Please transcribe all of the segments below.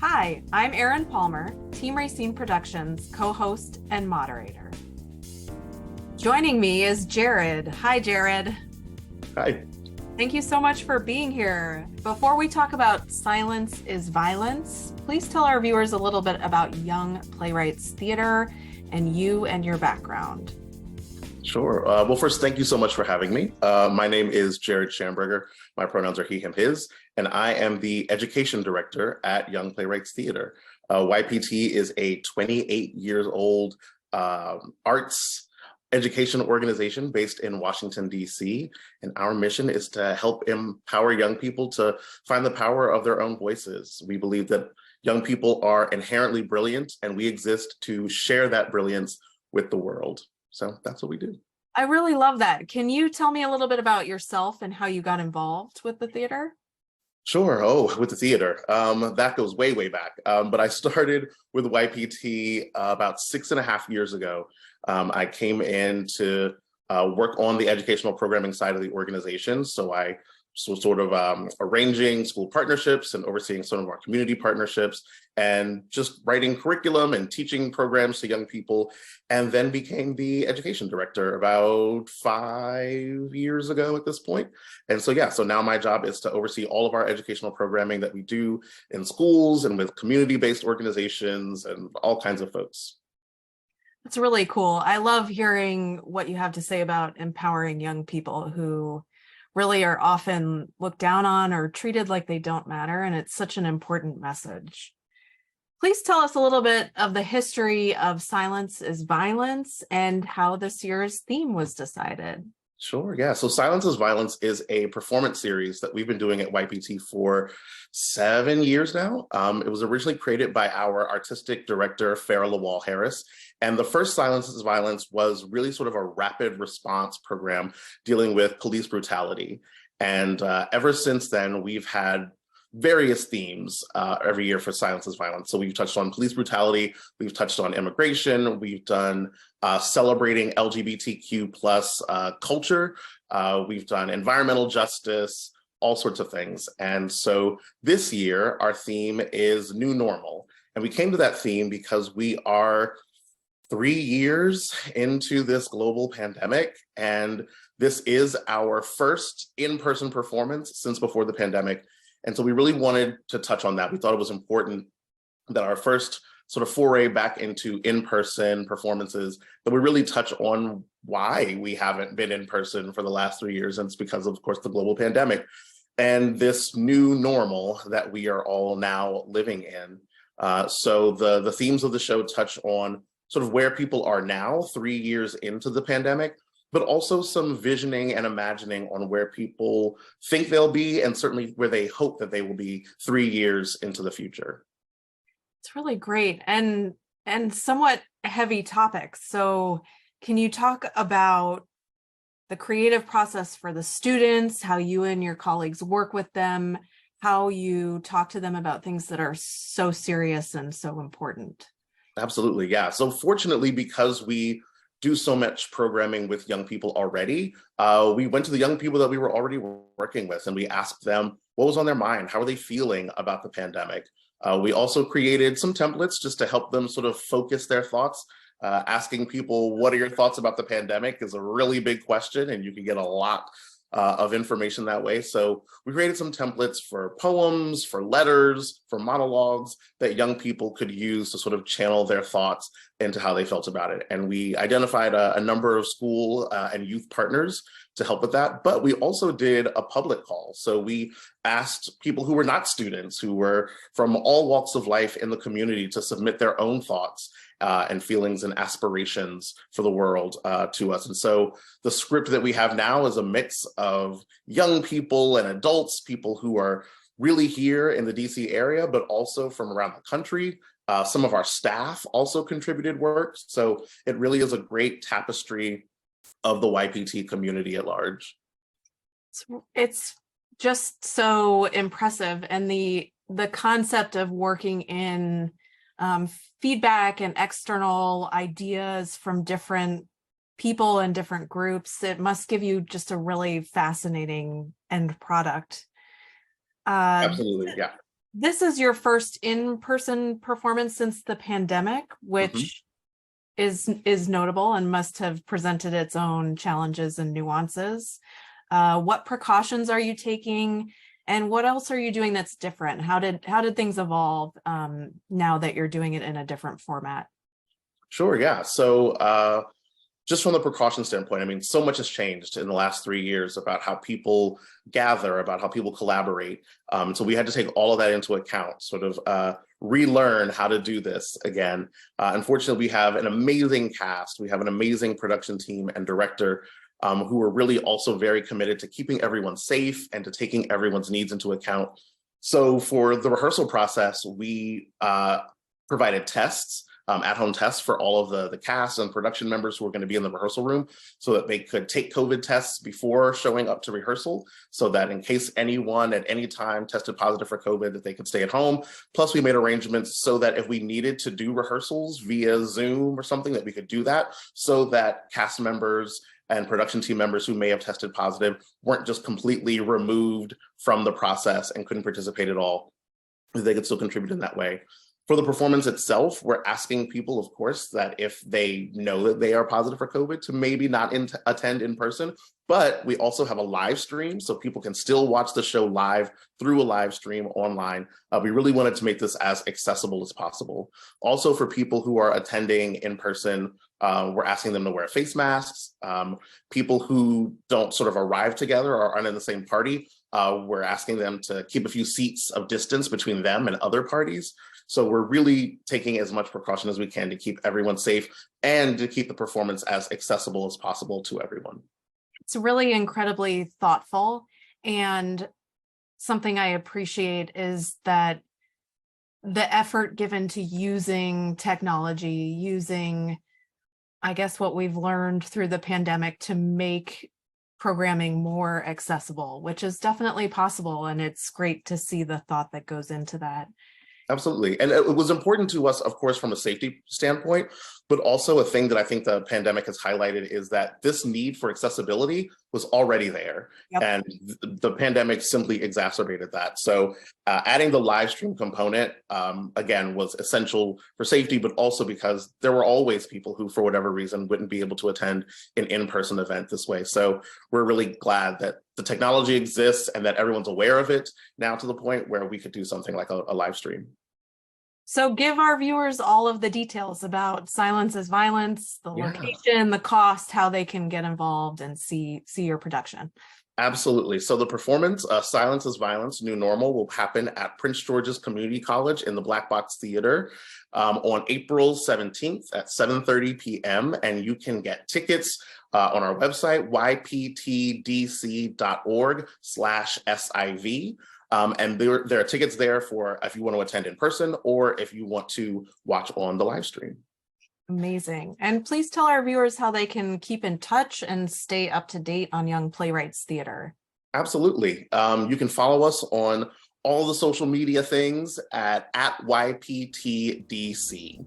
Hi, I'm Erin Palmer, Team Rayceen Productions co-host and moderator. Joining me is Jared. Hi, Jared. Hi. Thank you so much for being here. Before we talk about Silence is Violence, please tell our viewers a little bit about Young Playwrights Theater and you and your background. Sure. Well, first, thank you so much for having me. My name is Jared Schamberger. My pronouns are he, him, his, and I am the education director at Young Playwrights Theater. YPT is a 28 years old arts education organization based in Washington, D.C. And our mission is to help empower young people to find the power of their own voices. We believe that young people are inherently brilliant, and we exist to share that brilliance with the world. So that's what we do. I really love that. Can you tell me a little bit about yourself and how you got involved with the theater? Sure. Oh, with the theater. That goes way, way back. But I started with YPT about 6.5 years ago. I came in to work on the educational programming side of the organization. So I was sort of arranging school partnerships and overseeing some of our community partnerships and just writing curriculum and teaching programs to young people, and then became the education director about 5 years ago at this point. And so, yeah, so now my job is to oversee all of our educational programming that we do in schools and with community-based organizations and all kinds of folks. It's really cool. I love hearing what you have to say about empowering young people who really are often looked down on or treated like they don't matter. And it's such an important message. Please tell us a little bit of the history of Silence is Violence and how this year's theme was decided. Sure, yeah. So Silence is Violence is a performance series that we've been doing at YPT for 7 years now. It was originally created by our artistic director, Farrah Lawal Harris. And the first Silence is Violence was really sort of a rapid response program dealing with police brutality. And ever since then, we've had various themes every year for Silence is Violence. So we've touched on police brutality, we've touched on immigration, we've done celebrating LGBTQ plus culture, we've done environmental justice, all sorts of things. And so this year, our theme is New Normal. And we came to that theme because we are 3 years into this global pandemic, and this is our first in-person performance since before the pandemic. And so we really wanted to touch on that. We thought it was important that our first sort of foray back into in-person performances, that we really touch on why we haven't been in person for the last 3 years. And it's because of course, the global pandemic and this new normal that we are all now living in. So the themes of the show touch on sort of where people are now 3 years into the pandemic, but also some visioning and imagining on where people think they'll be and certainly where they hope that they will be 3 years into the future. It's really great and somewhat heavy topics. So can you talk about the creative process for the students, how you and your colleagues work with them, how you talk to them about things that are so serious and so important? Absolutely, yeah. So fortunately, because we do so much programming with young people already, we went to the young people that we were already working with and we asked them what was on their mind, how are they feeling about the pandemic? We also created some templates just to help them sort of focus their thoughts. Asking people, what are your thoughts about the pandemic is a really big question, and you can get a lot of information that way. So we created some templates for poems, for letters, for monologues that young people could use to sort of channel their thoughts into how they felt about it. And we identified a number of school and youth partners to help with that, but we also did a public call. So we asked people who were not students, who were from all walks of life in the community, to submit their own thoughts and feelings and aspirations for the world to us. And so the script that we have now is a mix of young people and adults, people who are really here in the DC area, but also from around the country. Some of our staff also contributed work. So it really is a great tapestry of the YPT community at large. It's just so impressive. And the concept of working in feedback and external ideas from different people and different groups, it must give you just a really fascinating end product. Absolutely, yeah. This is your first in-person performance since the pandemic, Mhm. which is notable and must have presented its own challenges and nuances. What precautions are you taking, and what else are you doing that's different? How did things evolve now that you're doing it in a different format? Sure, yeah. So, just from the precaution standpoint, I mean, so much has changed in the last 3 years about how people gather, about how people collaborate. So we had to take all of that into account, sort of relearn how to do this again. Unfortunately, we have an amazing cast. We have an amazing production team and director who are really also very committed to keeping everyone safe and to taking everyone's needs into account. So for the rehearsal process, we provided tests, at-home tests for all of the cast and production members who are going to be in the rehearsal room so that they could take COVID tests before showing up to rehearsal, so that in case anyone at any time tested positive for COVID, that they could stay at home. Plus, we made arrangements so that if we needed to do rehearsals via Zoom or something, that we could do that, so that cast members and production team members who may have tested positive weren't just completely removed from the process and couldn't participate at all. They could still contribute in that way. For the performance itself, we're asking people, of course, that if they know that they are positive for COVID, to maybe not attend in person. But we also have a live stream, so people can still watch the show live through a live stream online. We really wanted to make this as accessible as possible. Also, for people who are attending in person, we're asking them to wear face masks. People who don't sort of arrive together or aren't in the same party, we're asking them to keep a few seats of distance between them and other parties. So we're really taking as much precaution as we can to keep everyone safe and to keep the performance as accessible as possible to everyone. It's really incredibly thoughtful, and something I appreciate is that the effort given to using technology, using, I guess, what we've learned through the pandemic to make programming more accessible, which is definitely possible. And it's great to see the thought that goes into that. Absolutely. And it was important to us, of course, from a safety standpoint, but also a thing that I think the pandemic has highlighted is that this need for accessibility was already there. Yep. And the pandemic simply exacerbated that. So adding the live stream component, again, was essential for safety, but also because there were always people who, for whatever reason, wouldn't be able to attend an in-person event this way. So we're really glad that the technology exists and that everyone's aware of it now, to the point where we could do something like a live stream. So give our viewers all of the details about Silence is Violence, the Yeah. location, the cost, how they can get involved and see your production. Absolutely. So the performance, Silence is Violence, New Normal, will happen at Prince George's Community College in the Black Box Theater on April 17th at 7:30 p.m. And you can get tickets on our website, yptdc.org/SIV. And there are tickets there for if you want to attend in person or if you want to watch on the live stream. Amazing. And please tell our viewers how they can keep in touch and stay up to date on Young Playwrights Theater. Absolutely. You can follow us on all the social media things at YPTDC.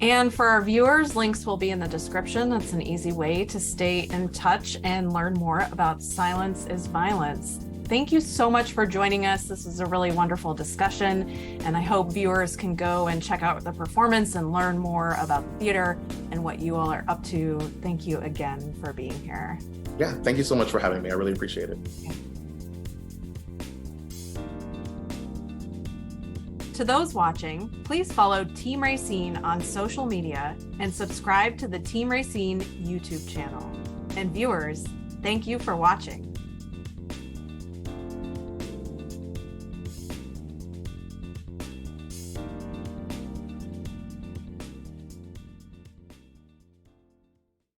And for our viewers, links will be in the description. That's an easy way to stay in touch and learn more about Silence is Violence. Thank you so much for joining us. This was a really wonderful discussion, and I hope viewers can go and check out the performance and learn more about the theater and what you all are up to. Thank you again for being here. Yeah, thank you so much for having me. I really appreciate it. Okay. To those watching, please follow Team Rayceen on social media and subscribe to the Team Rayceen YouTube channel. And viewers, thank you for watching.